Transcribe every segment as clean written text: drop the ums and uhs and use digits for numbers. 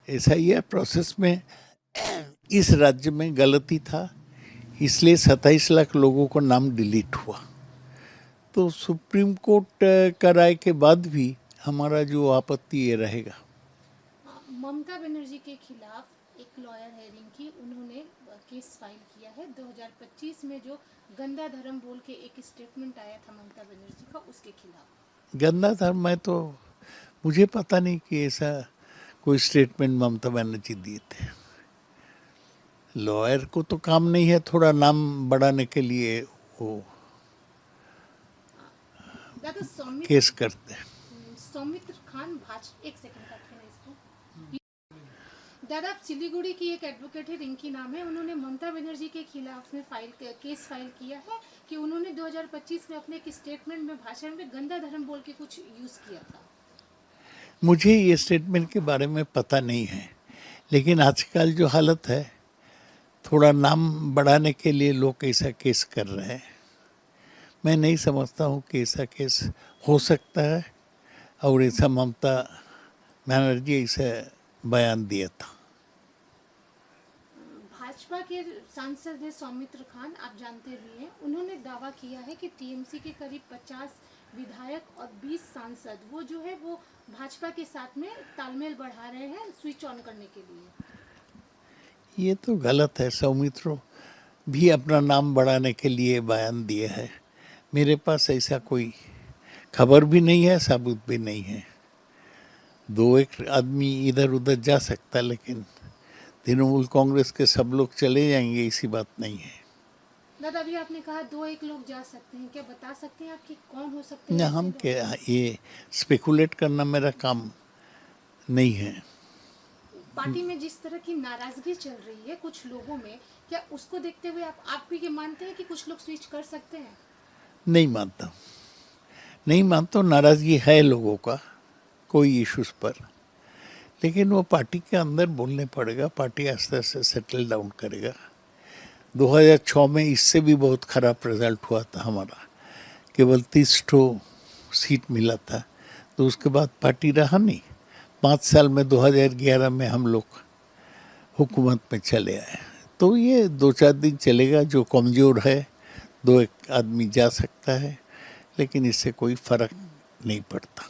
ऐसा ही है प्रोसेस में। इस राज्य में गलती था, इसलिए 27 लाख लोगों का नाम डिलीट हुआ। तो सुप्रीम कोर्ट का राय के बाद भी हमारा जो आपत्ति ये रहेगा। ममता बनर्जी के खिलाफ एक लॉयर है रिंकी, उन्होंने केस फाइल किया है 2025 में जो गंदा धर्म बोल के एक स्टेटमेंट आया था ममता बनर्जी का, उसके खिलाफ। गंदा था, मैं तो मुझे पता नहीं कि ऐसा कोई स्टेटमेंट ममता बनर्जी दिए थे। लॉयर को तो काम नहीं है थोड़ा नाम बढ़ाने के लिए वो दादा केस करते हैं। सौमित्र खान भाजपा, एक सेकंड काटिए ना इसको। दादा सिलीगुड़ी की एक एडवोकेट है, रिंकी नाम है, उन्होंने ममता बनर्जी के खिलाफ में केस फाइल किया है कि उन्होंने 2025 में अपने एक स्टेटमेंट में, भाषण में गंदा धर्म बोल के कुछ यूज किया था। मुझे ये स्टेटमेंट के बारे में पता नहीं है, लेकिन आजकल जो हालत है थोड़ा नाम बढ़ाने के लिए लोग ऐसा केस कर रहे हैं। मैं नहीं समझता हूँ कि ऐसा केस हो सकता है और ऐसा ममता बनर्जी ऐसा बयान दिया था। भाजपा के सांसद है सौमित्र खान, आप जानते भी हैं, उन्होंने दावा किया है कि टीएमसी के करीब 50 विधायक और 20 सांसद वो जो है वो भाजपा के साथ में तालमेल बढ़ा रहे हैं स्विच ऑन करने के लिए। ये तो गलत है। सौमित्रो भी अपना नाम बढ़ाने के लिए बयान दिए है। मेरे पास ऐसा कोई खबर भी नहीं है, सबूत भी नहीं है। दो एक आदमी इधर उधर जा सकता, लेकिन तृणमूल कांग्रेस के सब लोग चले जाएंगे ऐसी बात नहीं है। दादा अभी आपने कहा दो एक लोग जा सकते हैं, क्या बता सकते हैं आप कि कौन हो सकते न हैं हम ऐसे लोग? क्या, ये स्पेकुलेट करना मेरा काम नहीं है। पार्टी में जिस तरह की नाराजगी चल रही है कुछ लोगों में, क्या उसको देखते हुए आप भी ये मानते हैं कि कुछ लोग स्विच कर सकते हैं? नहीं मानता, नहीं मानता। नाराजगी है लोगों का कोई इश्यूज पर, लेकिन वो पार्टी के अंदर बोलने पड़ेगा। पार्टी आस्ते आस्ते सेटल डाउन करेगा। 2006 में इससे भी बहुत खराब रिजल्ट हुआ था हमारा, केवल 30 ठो सीट मिला था। तो उसके बाद पार्टी रहा नहीं। 5 साल में 2011 में हम लोग हुकूमत में चले आए। तो ये 2-4 दिन चलेगा। जो कमज़ोर है दो एक आदमी जा सकता है, लेकिन इससे कोई फर्क नहीं पड़ता।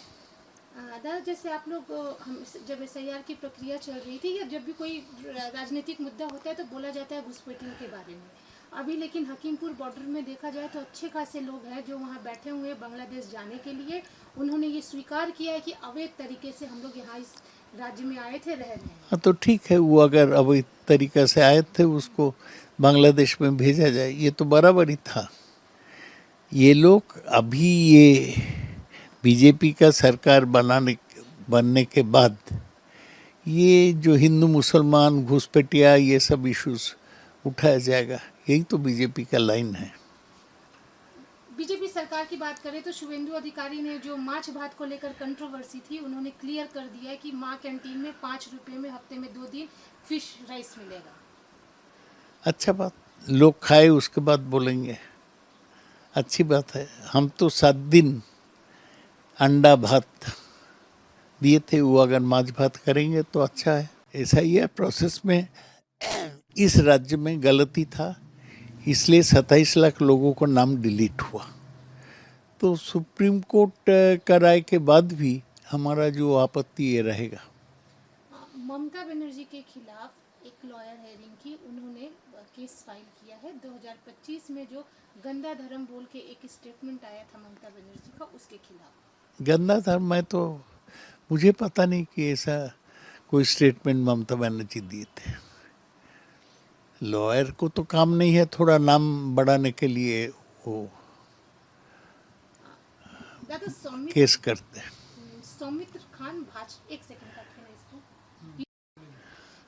दादा जैसे आप लोग हम जब एसआईआर की प्रक्रिया चल रही थी या जब भी कोई राजनीतिक मुद्दा होता है तो बोला जाता है घुसपैठियों के बारे में। अभी लेकिन हकीमपुर बॉर्डर में देखा जाए तो अच्छे खासे लोग हैं जो वहाँ बैठे हुए हैं बांग्लादेश जाने के लिए। उन्होंने ये स्वीकार किया है कि अवैध तरीके से हम लोग यहाँ इस राज्य में आए थे, रह रहे हैं। हाँ तो ठीक है, वो अगर अब इस तरीक़ा से आए थे उसको बांग्लादेश में भेजा जाए, ये तो बराबर ही था। ये लोग अभी ये बीजेपी का सरकार बनने के बाद ये जो हिंदू मुसलमान घुसपैठिया ये सब इश्यूज उठाया जाएगा, यही तो बीजेपी का लाइन है। बीजेपी सरकार की बात करें तो शुभेंदु अधिकारी ने जो माछ भात को लेकर कंट्रोवर्सी थी, उन्होंने क्लियर कर दिया है कि माँ कैंटीन में 5 रुपए में हफ्ते में 2 दिन फिश राइस मिलेगा। अच्छा बात, लोग खाए उसके बाद बोलेंगे, अच्छी बात है। हम तो 7 दिन अंडा भात दिए थे, वो अगर माछ भात करेंगे तो अच्छा है। ऐसा ही है प्रोसेस में। इस राज्य में गलती था, इसलिए 27 लाख लोगों का नाम डिलीट हुआ। तो सुप्रीम कोर्ट का राय के बाद भी हमारा जो आपत्ति ये रहेगा। ममता बनर्जी के खिलाफ एक लॉयर है रिंकी, उन्होंने केस फाइल किया है 2025 में जो गंदा धर्म बोल के एक स्टेटमेंट आया था ममता बनर्जी का, उसके खिलाफ। गंदा था, मैं तो मुझे पता नहीं कि ऐसा कोई स्टेटमेंट ममता बनर्जी दिए थे। लॉयर को तो काम नहीं है थोड़ा नाम बढ़ाने के लिए वो दादा केस करते हैं। सौमित्र खान भाजपा, एक सेकंड काटिए ना इसको।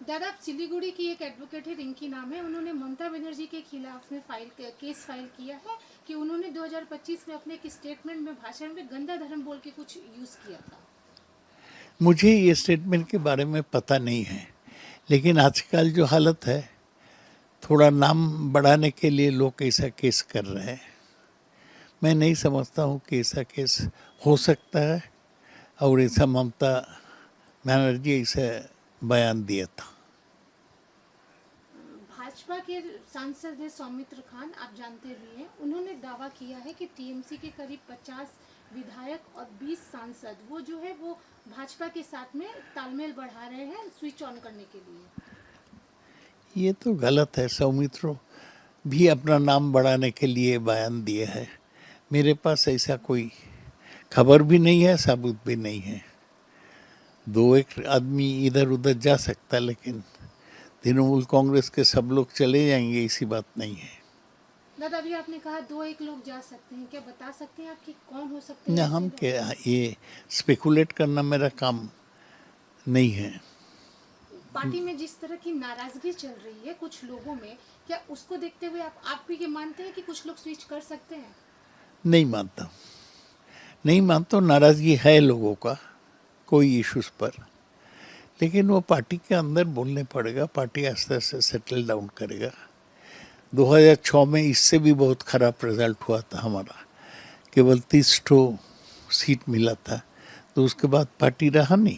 दादा सिलीगुड़ी की एक एडवोकेट है, रिंकी नाम है, उन्होंने ममता बनर्जी के खिलाफ में केस फाइल किया है कि उन्होंने 2025 में अपने एक स्टेटमेंट में, भाषण में गंदा धर्म बोल के कुछ यूज किया था। मुझे ये स्टेटमेंट के बारे में पता नहीं है, लेकिन आजकल जो हालत है थोड़ा नाम बढ़ाने के लिए लोग ऐसा केस कर रहे हैं। मैं नहीं समझता हूँ कि ऐसा केस हो सकता है और ऐसा ममता बनर्जी ऐसा बयान दिया था। भाजपा के सांसद है सौमित्र खान, आप जानते भी हैं, उन्होंने दावा किया है कि टीएमसी के करीब 50 विधायक और 20 सांसद वो जो है वो भाजपा के साथ में तालमेल बढ़ा रहे हैं स्विच ऑन करने के लिए। ये तो गलत है। सौमित्रो भी अपना नाम बढ़ाने के लिए बयान दिए है। मेरे पास ऐसा कोई खबर भी नहीं है, सबूत भी नहीं है। दो एक आदमी इधर उधर जा सकता, लेकिन तृणमूल कांग्रेस के सब लोग चले जाएंगे, ऐसी बात नहीं है। दादा, अभी आपने कहा 2-1 लोग जा सकते हैं, क्या बता सकते हैं आप कि कौन हो सकते हैं? न, हम क्या, ये स्पेकुलेट करना मेरा काम नहीं है। पार्टी में जिस तरह की नाराजगी चल रही है कुछ लोगों में, क्या उसको देखते हुए आप भी ये मानते हैं कि कुछ लोग स्विच कर सकते हैं? नहीं मानता, नहीं मानता। नाराजगी है लोगों का कोई इश्यूज पर, लेकिन वो पार्टी के अंदर बोलने पड़ेगा। पार्टी आस्ते आस्ते सेटल डाउन करेगा। 2006 में इससे भी बहुत खराब रिजल्ट हुआ था हमारा, केवल 30 सीट मिला था। तो उसके बाद पार्टी रहा नहीं।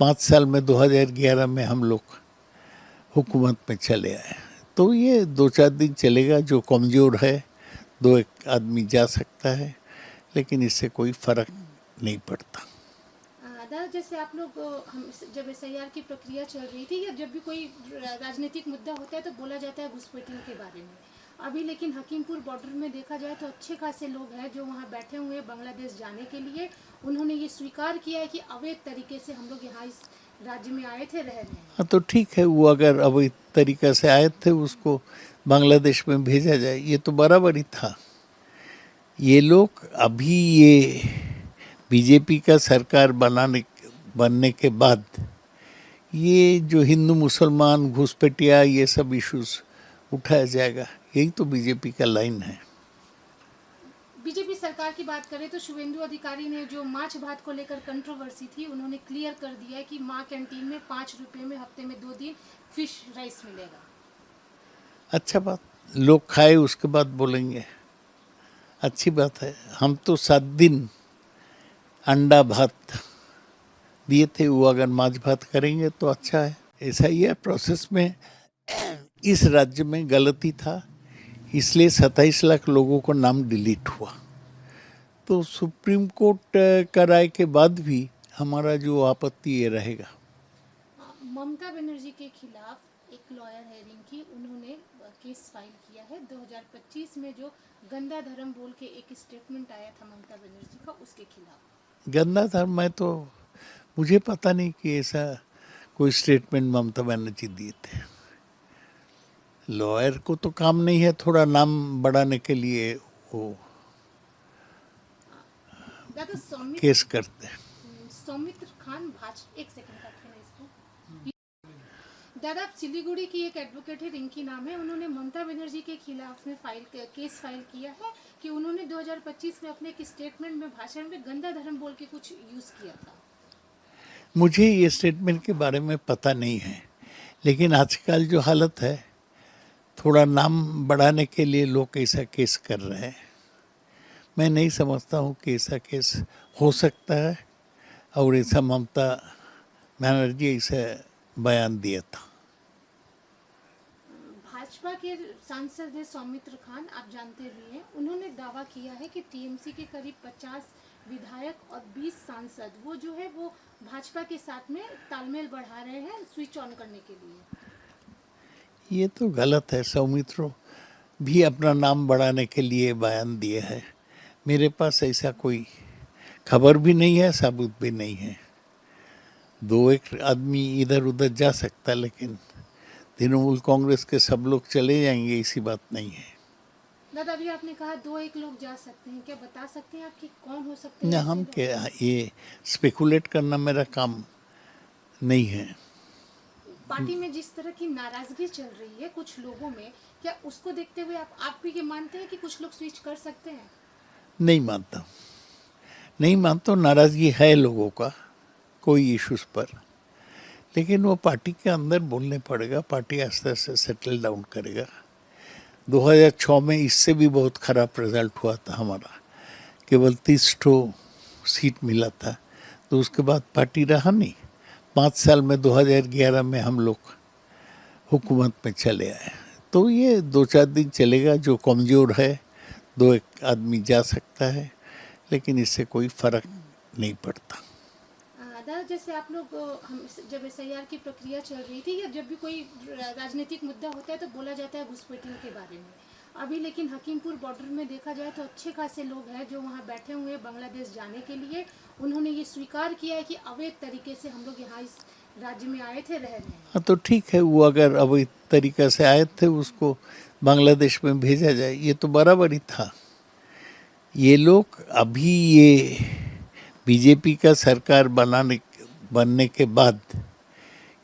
5 साल में 2011 में हम लोग हुकूमत में चले आए। तो ये 2-4 दिन चलेगा। जो कमज़ोर है 2-1 आदमी जा सकता है, लेकिन इससे कोई फर्क नहीं पड़ता। दादा, जैसे आप लोग हम जब एसआईआर की प्रक्रिया चल रही थी या जब भी कोई राजनीतिक मुद्दा होता है तो बोला जाता है घुसपैठियों के बारे में। अभी लेकिन हकीमपुर बॉर्डर में देखा जाए तो अच्छे खासे लोग हैं जो वहाँ बैठे हुए हैं बांग्लादेश जाने के लिए। उन्होंने ये स्वीकार किया है कि अवैध तरीके से हम लोग यहाँ इस राज्य में आए थे, रह रहे हैं। हाँ, तो ठीक है। वो अगर अवैध तरीक़ा से आए थे, उसको बांग्लादेश में भेजा जाए, ये तो बराबर ही था। ये लोग अभी ये बीजेपी का सरकार बनने के बाद ये जो हिंदू मुसलमान घुसपैठिया ये सब इश्यूज उठाया जाएगा, यही तो बीजेपी का लाइन है। बीजेपी सरकार की बात करें तो शुभेंदु अधिकारी ने जो माछ भात को लेकर कंट्रोवर्सी थी, उन्होंने क्लियर कर दिया है कि माँ कैंटीन में 5 रुपए में हफ्ते में 2 दिन फिश राइस मिलेगा। अच्छा बात, लोग खाए उसके बाद बोलेंगे, अच्छी बात है। हम तो 7 दिन अंडा भात दिए थे, वो अगर माछ भात करेंगे तो अच्छा है। ऐसा ही है प्रोसेस में। इस राज्य में गलती था, इसलिए 27 लाख लोगों को नाम डिलीट हुआ। तो सुप्रीम कोर्ट का राय के बाद भी हमारा जो आपत्ति ये रहेगा। ममता बनर्जी के खिलाफ एक लॉयर है रिंकी, उन्होंने केस फाइल किया है 2025 में जो गंदा धर्म बोल के एक स्टेटमेंट आया था ममता बनर्जी का, उसके खिलाफ। गंदा धर्म, मैं तो मुझे पता नहीं कि ऐसा कोई स्टेटमेंट ममता बनर्जी दिए थे। लॉयर को तो काम नहीं है थोड़ा नाम बढ़ाने के लिए वो केस करते हैं। सौमित्र खान एक सेकंड काटते हैं इसको। दादा, सिलीगुड़ी की एक एडवोकेट है, रिंकी नाम है, उन्होंने ममता बनर्जी के खिलाफ में केस फाइल किया है कि उन्होंने 2025 में अपने एक स्टेटमेंट में भाषण में गंदा धर्म बोल के कुछ यूज किया था। मुझे ये स्टेटमेंट के बारे में पता नहीं है, लेकिन आजकल जो हालत है, थोड़ा नाम बढ़ाने के लिए लोग ऐसा केस कर रहे हैं। मैं नहीं समझता हूँ कि ऐसा केस हो सकता है, और ऐसा ममता बनर्जी ऐसा बयान दिया था। भाजपा के सांसद है सौमित्र खान, आप जानते भी हैं, उन्होंने दावा किया है कि टीएमसी के करीब 50 विधायक और 20 सांसद वो जो है वो भाजपा के साथ में तालमेल बढ़ा रहे हैं स्विच ऑन करने के लिए। ये तो गलत है। सौमित्रो भी अपना नाम बढ़ाने के लिए बयान दिए है। मेरे पास ऐसा कोई खबर भी नहीं है, सबूत भी नहीं है। 2-1 आदमी इधर उधर जा सकता, लेकिन तृणमूल कांग्रेस के सब लोग चले जाएंगे, ऐसी बात नहीं है। दादा, अभी आपने कहा 2-1 लोग जा सकते हैं, क्या बता सकते हैं आप कि कौन हो सकते हैं? न, हम क्या, ये स्पेकुलेट करना मेरा काम नहीं है। पार्टी में जिस तरह की नाराजगी चल रही है कुछ लोगों में, क्या उसको देखते हुए आप भी ये मानते हैं कि कुछ लोग स्विच कर सकते हैं? नहीं मानता, नहीं मानता। नाराजगी है लोगों का कोई इश्यूज पर, लेकिन वो पार्टी के अंदर बोलने पड़ेगा। पार्टी आस्ते आस्ते सेटल डाउन करेगा। 2006 में इससे भी बहुत खराब रिजल्ट हुआ था हमारा, केवल 30 सीट मिला था। तो उसके बाद पार्टी रहा नहीं। 5 साल में 2011 में हम लोग हुकूमत में चले आए। तो ये 2-4 दिन चलेगा, जो कमज़ोर है 2-1 आदमी जा सकता है, लेकिन इससे कोई फ़र्क नहीं पड़ता। दादा जैसे आप लोग हम जब एसआईआर की प्रक्रिया चल रही थी या जब भी कोई राजनीतिक मुद्दा होता है तो बोला जाता है घुसपैठियों के बारे में। अभी लेकिन हकीमपुर बॉर्डर में देखा जाए तो अच्छे खासे लोग हैं जो वहाँ बैठे हुए हैं बांग्लादेश जाने के लिए। उन्होंने ये स्वीकार किया है कि अवैध तरीके से हम लोग यहाँ इस राज्य में आए थे, रह रहे हैं। हाँ, तो ठीक है, वो अगर अब इस तरीक़ा से आए थे उसको बांग्लादेश में भेजा जाए, ये तो बराबर ही था। ये लोग अभी ये बीजेपी का सरकार बनने के बाद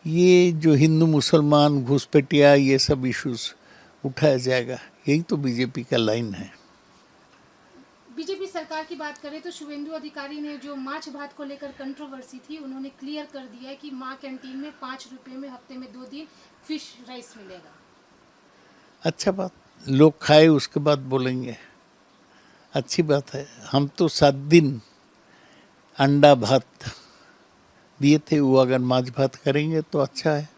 ये जो हिंदू मुसलमान घुसपैठिया ये सब इश्यूज उठाया जाएगा, यही तो बीजेपी का लाइन है। बीजेपी सरकार की बात करें तो शुभेंदु अधिकारी ने जो माछ भात को लेकर कंट्रोवर्सी थी उन्होंने क्लियर कर दिया है कि माँ कैंटीन में 5 रुपए में हफ्ते में 2 दिन फिश राइस मिलेगा। अच्छा बात, लोग खाए उसके बाद बोलेंगे, अच्छी बात है। हम तो 7 दिन अंडा भात दिए थे, वो अगर माछ भात करेंगे तो अच्छा है।